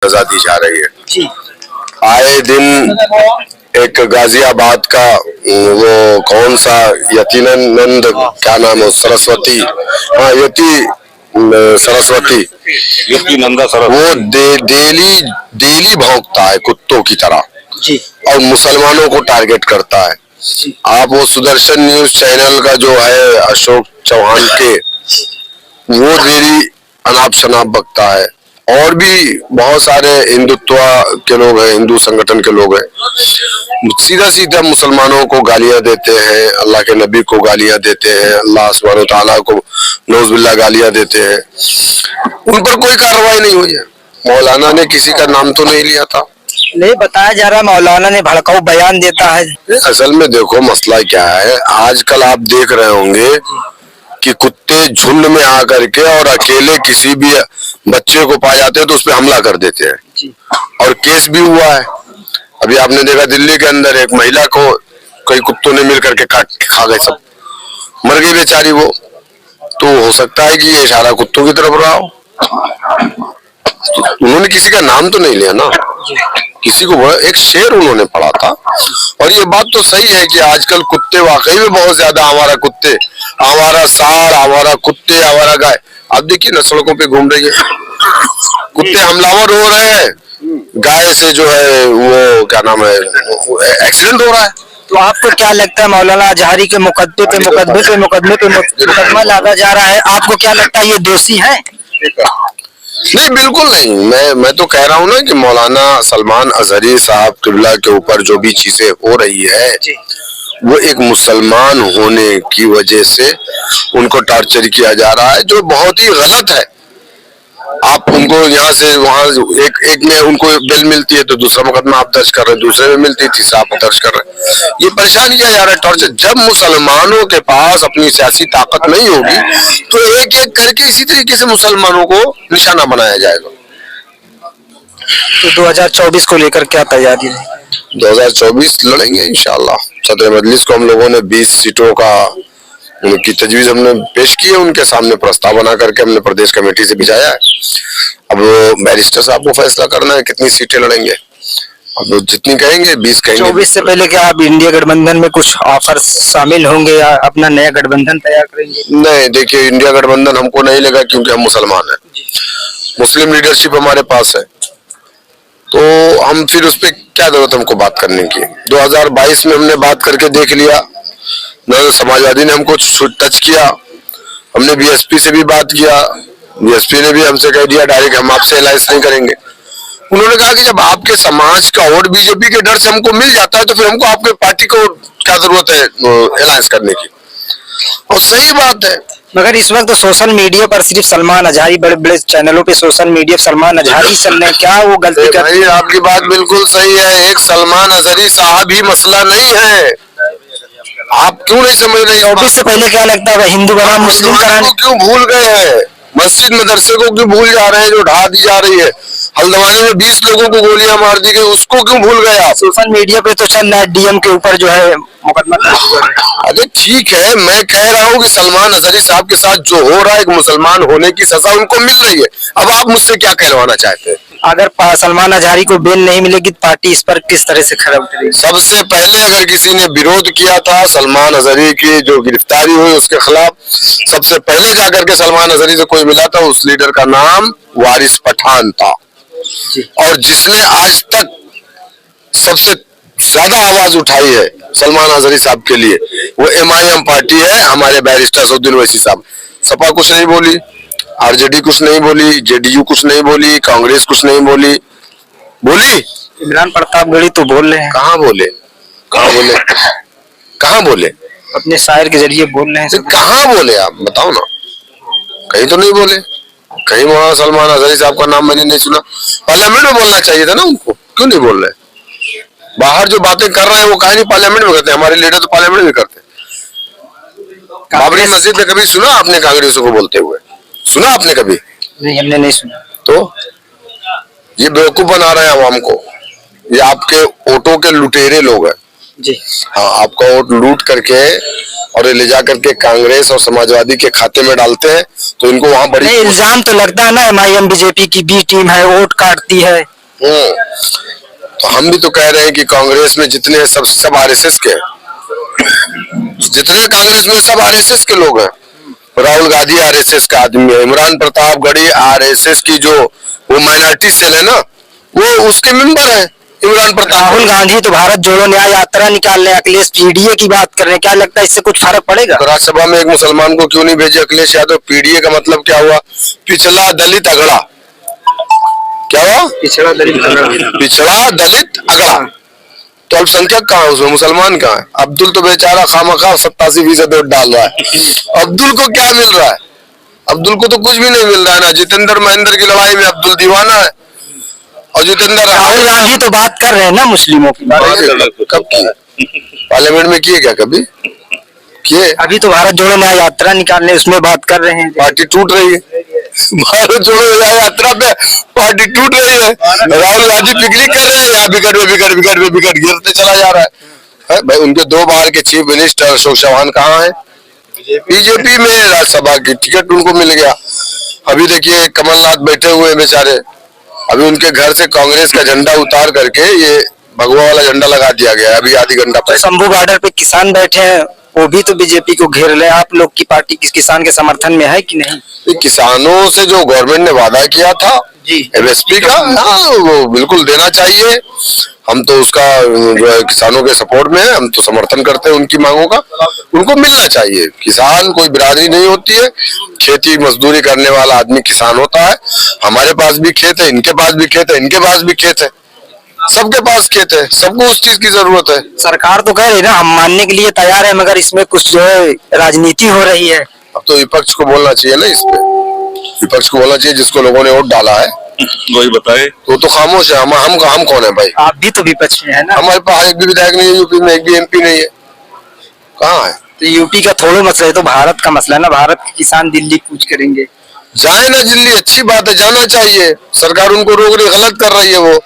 सजा दी जा रही है जी। आए दिन एक गाजियाबाद का वो कौन सा यतीनंद क्या नाम है सरस्वती, हाँ सरस्वती यतीनंदा वो डेली भौंकता है कुत्तों की तरह जी। और मुसलमानों को टारगेट करता है। आप वो सुदर्शन न्यूज चैनल का जो है अशोक चौहान के, वो डेली अनाप शनाप बकता है। और भी बहुत सारे हिंदुत्व के लोग हैं, हिंदू संगठन के लोग हैं, सीधा सीधा मुसलमानों को गालियां देते हैं, अल्लाह के नबी को गालियां देते हैं, अल्लाह सुब्हानहू तआला को नौज़ुबिल्लाह गालियां देते हैं। उन पर कोई कार्रवाई नहीं हुई है। मौलाना ने किसी का नाम तो नहीं लिया था। नहीं बताया जा रहा मौलाना ने भड़काऊ बयान देता है। असल में देखो मसला क्या है, आजकल आप देख रहे होंगे कि कुत्ते झुंड में आकर के और अकेले किसी भी बच्चे को पा जाते हैं तो उस पर हमला कर देते हैं जी। और केस भी हुआ है। अभी आपने देखा दिल्ली के अंदर एक महिला को कई कुत्तों ने मिल करके काट के खा गए, सब मर गई बेचारी वो। तो हो सकता है कि ये इशारा कुत्तों की तरफ रहा हो। उन्होंने किसी का नाम तो नहीं लिया ना, किसी को एक शेर उन्होंने पढ़ा था। और ये बात तो सही है कि आजकल कुत्ते वाकई में बहुत ज्यादा, हमारा कुत्ते, हमारा सार, हमारा कुत्ते, हमारा गाय, आप देखिए ना सड़कों पे घूम रही है, कुत्ते हमलावर हो रहे हैं, गाय से जो है वो क्या नाम है एक्सीडेंट हो रहा है। तो आपको क्या लगता है मौलाना अजहरी के मुकदमा लादा जा रहा है, आपको क्या लगता है ये दोषी है? नहीं बिल्कुल नहीं, मैं तो कह रहा हूँ ना कि मौलाना सलमान अजहरी साहब किबला के ऊपर जो भी चीजें हो रही है वो एक मुसलमान होने की वजह से उनको टॉर्चर किया जा रहा है, जो बहुत ही गलत है। आप उनको यहाँ से वहाँ एक में उनको बेल मिलती है तो दूसरा मुकदमा आप दर्ज कर रहे हैं, दूसरे में मिलती है तीसरा आप दर्ज कर रहे हैं। ये परेशान किया जा रहा है, टॉर्चर। जब मुसलमानों के पास अपनी सियासी ताकत नहीं होगी तो एक एक करके इसी तरीके से मुसलमानों को निशाना बनाया जाएगा। तो 2024 को लेकर क्या तैयारी है? 2024 लड़ेंगे इंशाल्लाह। सदर मजलिस को हम लोगों ने 20 सीटों का उनकी तजवीज हमने पेश की है, उनके सामने प्रस्ताव बना करके हमने प्रदेश कमेटी से भिजाया है। अब बैरिस्टर साहब को फैसला करना है कितनी सीटें लड़ेंगे, अब जितनी कहेंगे 20 कहेंगे। 24 से पहले क्या आप इंडिया गठबंधन में कुछ ऑफर शामिल होंगे या अपना नया गठबंधन तैयार करेंगे? नहीं देखिए, इंडिया गठबंधन हमको नहीं लगा क्योंकि हम मुसलमान हैं, मुस्लिम लीडरशिप हमारे पास है, तो हम फिर उस पर क्या जरूरत हमको बात करने की। 2022 में हमने बात करके देख लिया, समाजवादी ने हमको टच किया, हमने बीएसपी से भी बात किया, बीएसपी ने भी हमसे कह दिया डायरेक्ट हम आपसे अलायंस नहीं करेंगे। उन्होंने कहा कि जब आपके समाज का वोट बीजेपी के डर से हमको मिल जाता है तो फिर हमको आपके पार्टी को क्या जरूरत है अलायंस करने की। और सही बात है। मगर इस वक्त तो सोशल मीडिया पर सिर्फ सलमान अजहरी, बड़े बड़े चैनलों पे सोशल मीडिया सलमान अजहरी चल रहे हैं, क्या वो गलती कर रही है? आपकी बात बिल्कुल सही है, एक सलमान अजहरी साहब ही मसला नहीं है। आप क्यों नहीं समझ रहे? 24 से पहले क्या लगता है हिंदू बनाम मुस्लिम कराने क्यों भूल गए हैं? मस्जिद मदरसे को क्यों भूल जा रहे हैं जो ढा दी जा रही है? हल्द्वानी में 20 लोगों को गोलियां मार दी गई, उसको क्यों भूल गए आप? सोशल मीडिया पे तो चल रहा है डीएम के ऊपर जो है मुकदमा। अरे ठीक है, मैं कह रहा हूँ कि सलमान अजहरी साहब के साथ जो हो रहा है, एक मुसलमान होने की सजा उनको मिल रही है। अब आप मुझसे क्या कहलवाना चाहते हैं? अगर सलमान अजहरी को बेल नहीं मिलेगी तो पार्टी इस पर किस तरह से खड़ा उतरेगी? सबसे पहले अगर किसी ने विरोध किया था सलमान अजहरी की जो गिरफ्तारी हुई उसके खिलाफ, सबसे पहले जाकर के सलमान अजहरी से कोई मिला था, उस लीडर का नाम वारिस पठान था। और जिसने आज तक सबसे ज्यादा आवाज उठाई है सलमान अजहरी साहब के लिए वो MIM पार्टी है, हमारे बैरिस्टर असदुद्दीन ओवैसी साहब। सपा कुछ नहीं बोली, RJD कुछ नहीं बोली, JDU कुछ नहीं बोली, कांग्रेस कुछ नहीं बोली। इमरान प्रतापगढ़ी तो बोल रहे हैं। कहाँ बोले? कहाँ बोले? कहाँ बोले? अपने शायर के जरिए बोल रहे हैं। कहाँ बोले आप बताओ ना, कहीं तो नहीं बोले। कहीं वहां सलमान अजहरी साहब का नाम मैंने नहीं सुना। पार्लियामेंट में बोलना चाहिए था ना उनको, क्यों नहीं बोल रहे? बाहर जो बातें कर रहे हैं वो कहीं नहीं पार्लियामेंट में करते, हमारे लीडर तो पार्लियामेंट में करते। बाबरी मस्जिद में कभी सुना आपने कांग्रेसों को बोलते हुए? सुना आपने कभी? नहीं, हमने नहीं सुना। तो ये बेवकूफ बना रहे हैं आवाम को, ये आपके वोटों के लुटेरे लोग हैं जी। हाँ, आपका वोट लूट करके और ले जा करके कांग्रेस और समाजवादी के खाते में डालते हैं, तो इनको वहाँ बड़ी इल्जाम तो लगता है ना MIM बीजेपी की बी टीम है, वोट काटती है। तो हम भी तो कह रहे हैं कि कांग्रेस में जितने हैं सब आरएसएस के हैं। जितने कांग्रेस में सब आरएसएस के लोग हैं। राहुल गांधी आरएसएस का आदमी है, इमरान प्रतापगढ़ी आरएसएस की जो वो माइनॉरिटी सेल है ना, वो उसके मेंबर है इमरान प्रताप। राहुल गांधी तो भारत जोड़ो न्याय यात्रा निकाल रहे हैं, अखिलेश पीडीए की बात कर रहे हैं, क्या लगता है इससे कुछ फर्क पड़ेगा? तो राज्यसभा में एक मुसलमान को क्यों नहीं भेजे अखिलेश यादव? पीडीए का मतलब क्या हुआ? पिछला दलित अगड़ा। क्या हुआ? पिछड़ा दलित अगड़ा। पिछड़ा दलित अगड़ा। तो अल्पसंख्यक कहाँ है उसमें? मुसलमान कहाँ है? अब्दुल तो बेचारा खामखा 87% वोट डाल रहा है। अब्दुल को क्या मिल रहा है? अब्दुल को तो कुछ भी नहीं मिल रहा है ना। जितेंद्र महेंद्र की लड़ाई में अब्दुल दीवाना है और जितेंद्र राहुल गांधी तो बात कर रहे हैं ना मुस्लिमों की बात। कब की? पार्लियामेंट में किए क्या कभी? किए? अभी तो भारत जोड़ो न्याय यात्रा निकालने उसमें बात कर रहे हैं। पार्टी टूट रही है। भारत जोड़ो न्याय यात्रा पे पार्टी टूट रही है। राहुल गांधी पिकनिक कर रहे हैं, यहाँ विकट गिरते चला जा रहा है। भाई उनके 2 बार के चीफ मिनिस्टर अशोक चौहान कहाँ है? बीजेपी में राज्यसभा की टिकट उनको मिल गया। अभी देखिए कमलनाथ बैठे हुए हैं बेचारे। अभी उनके घर से कांग्रेस का झंडा उतार करके ये भगवा वाला झंडा लगा दिया गया है अभी आधी घंटा पहले। शंभू बॉर्डर पे किसान बैठे हैं, वो भी तो बीजेपी को घेर ले। आप लोग की पार्टी किस किसान के समर्थन में है कि नहीं? किसानों से जो गवर्नमेंट ने वादा किया था जी एमएसपी का, हाँ वो बिल्कुल देना चाहिए। हम तो उसका जो है किसानों के सपोर्ट में है, हम तो समर्थन करते हैं उनकी मांगों का। उनको मिलना चाहिए। किसान कोई बिरादरी नहीं होती है, खेती मजदूरी करने वाला आदमी किसान होता है। हमारे पास भी खेत है, इनके पास भी खेत है, इनके पास भी खेत है, सबके पास खेत है, सबको उस चीज की जरूरत है। सरकार तो कह रही है ना हम मानने के लिए तैयार है, मगर इसमें कुछ जो है राजनीति हो रही है। अब तो विपक्ष को बोलना चाहिए ना इस पे। विपक्ष को बोलना चाहिए जिसको लोगों ने वोट डाला है वही बताए। तो खामोश है। हम कौन है भाई? आप भी तो विपक्ष में है ना। हमारे पास एक भी विधायक नहीं है यूपी में, एक भी एमपी नहीं है। कहाँ है? तो यूपी का थोड़ा मसला है, तो भारत का मसला है ना। भारत के किसान दिल्ली कूच करेंगे। जाए ना दिल्ली, अच्छी बात है, जाना चाहिए। सरकार उनको रोक रही, गलत कर रही है वो।